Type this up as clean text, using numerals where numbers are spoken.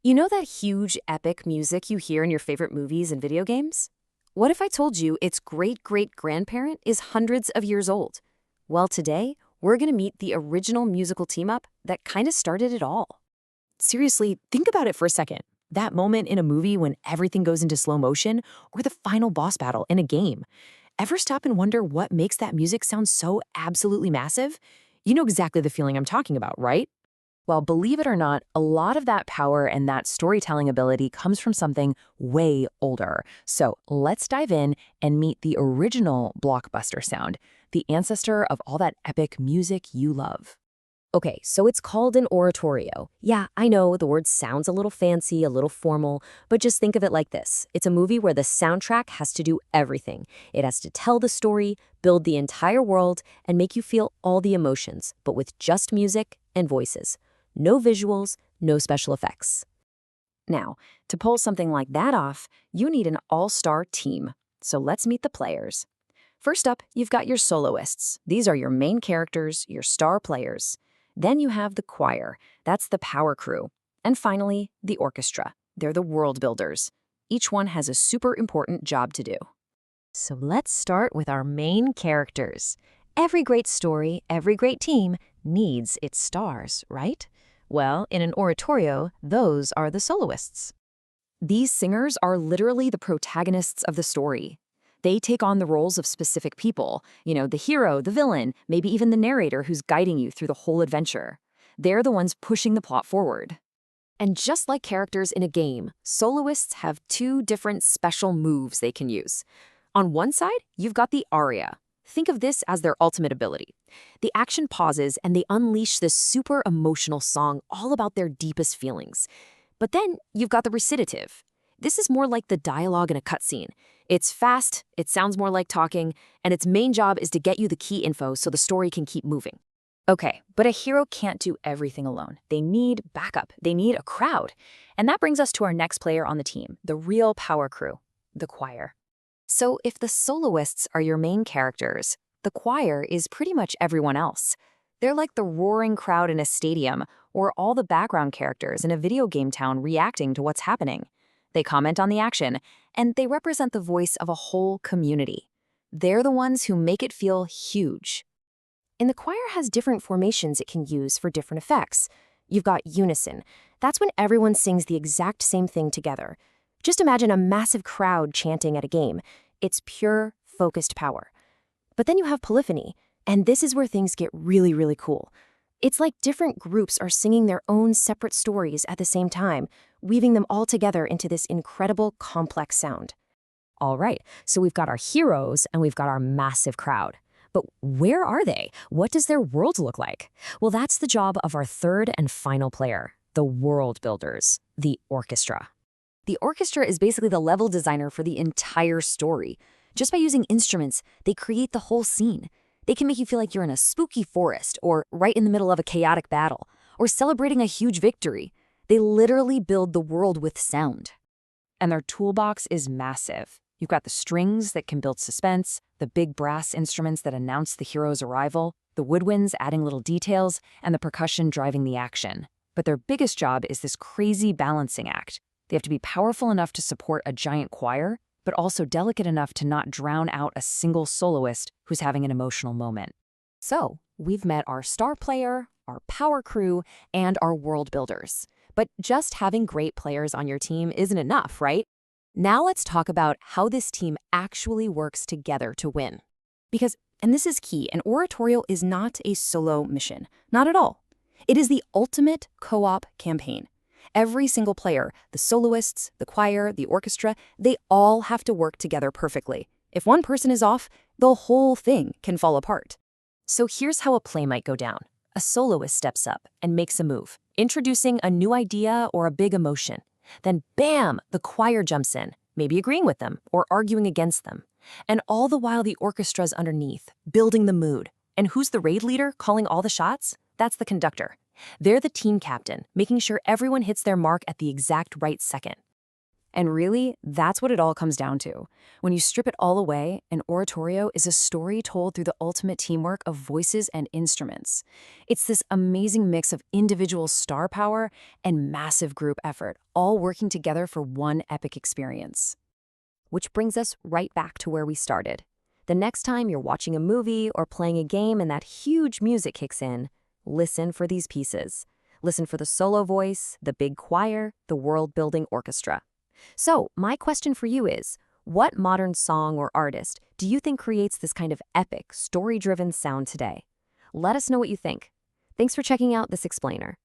You know that huge, epic music you hear in your favorite movies and video games? What if I told you its great-great-grandparent is hundreds of years old? Well, today, we're going to meet the original musical team-up that kind of started it all. Seriously, think about it for a second. That moment in a movie when everything goes into slow motion, or the final boss battle in a game. Ever stop and wonder what makes that music sound so absolutely massive? You know exactly the feeling I'm talking about, right? Well, believe it or not, a lot of that power and that storytelling ability comes from something way older. So let's dive in and meet the original blockbuster sound, the ancestor of all that epic music you love. Okay, so it's called an oratorio. Yeah, I know the word sounds a little fancy, a little formal, but just think of it like this. It's a movie where the soundtrack has to do everything. It has to tell the story, build the entire world, and make you feel all the emotions, but with just music and voices. No visuals, no special effects. Now, to pull something like that off, you need an all-star team. So let's meet the players. First up, you've got your soloists. These are your main characters, your star players. Then you have the choir. That's the power crew. And finally, the orchestra. They're the world builders. Each one has a super important job to do. So let's start with our main characters. Every great story, every great team needs its stars, right? Well, in an oratorio, those are the soloists. These singers are literally the protagonists of the story. They take on the roles of specific people, the hero, the villain, maybe even the narrator who's guiding you through the whole adventure. They're the ones pushing the plot forward. And just like characters in a game, soloists have two different special moves they can use. On one side, you've got the aria. Think of this as their ultimate ability. The action pauses and they unleash this super emotional song all about their deepest feelings. But then you've got the recitative. This is more like the dialogue in a cutscene. It's fast, it sounds more like talking, and its main job is to get you the key info so the story can keep moving. Okay, but a hero can't do everything alone. They need backup. They need a crowd. And that brings us to our next player on the team, the real power crew, the choir. So if the soloists are your main characters, the choir is pretty much everyone else. They're like the roaring crowd in a stadium or all the background characters in a video game town reacting to what's happening. They comment on the action, and they represent the voice of a whole community. They're the ones who make it feel huge. And the choir has different formations it can use for different effects. You've got unison. That's when everyone sings the exact same thing together. Just imagine a massive crowd chanting at a game. It's pure, focused power. But then you have polyphony, and this is where things get really, really cool. It's like different groups are singing their own separate stories at the same time, weaving them all together into this incredible, complex sound. All right, so we've got our heroes and we've got our massive crowd. But where are they? What does their world look like? Well, that's the job of our third and final player, the world builders, the orchestra. The orchestra is basically the level designer for the entire story. Just by using instruments, they create the whole scene. They can make you feel like you're in a spooky forest, or right in the middle of a chaotic battle, or celebrating a huge victory. They literally build the world with sound. And their toolbox is massive. You've got the strings that can build suspense, the big brass instruments that announce the hero's arrival, the woodwinds adding little details, and the percussion driving the action. But their biggest job is this crazy balancing act. They have to be powerful enough to support a giant choir, but also delicate enough to not drown out a single soloist who's having an emotional moment. So, we've met our star player, our power crew, and our world builders. But just having great players on your team isn't enough, right? Now let's talk about how this team actually works together to win. Because, and this is key, an oratorio is not a solo mission. Not at all. It is the ultimate co-op campaign. Every single player, the soloists, the choir, the orchestra, they all have to work together perfectly. If one person is off, the whole thing can fall apart. So here's how a play might go down. A soloist steps up and makes a move, introducing a new idea or a big emotion. Then bam, the choir jumps in, maybe agreeing with them or arguing against them. And all the while the orchestra's underneath, building the mood. And who's the raid leader calling all the shots? That's the conductor. They're the team captain, making sure everyone hits their mark at the exact right second. And really, that's what it all comes down to. When you strip it all away, an oratorio is a story told through the ultimate teamwork of voices and instruments. It's this amazing mix of individual star power and massive group effort, all working together for one epic experience. Which brings us right back to where we started. The next time you're watching a movie or playing a game and that huge music kicks in, listen for these pieces. Listen for the solo voice, the big choir, the world-building orchestra. So, my question for you is, what modern song or artist do you think creates this kind of epic, story-driven sound today? Let us know what you think. Thanks for checking out this explainer.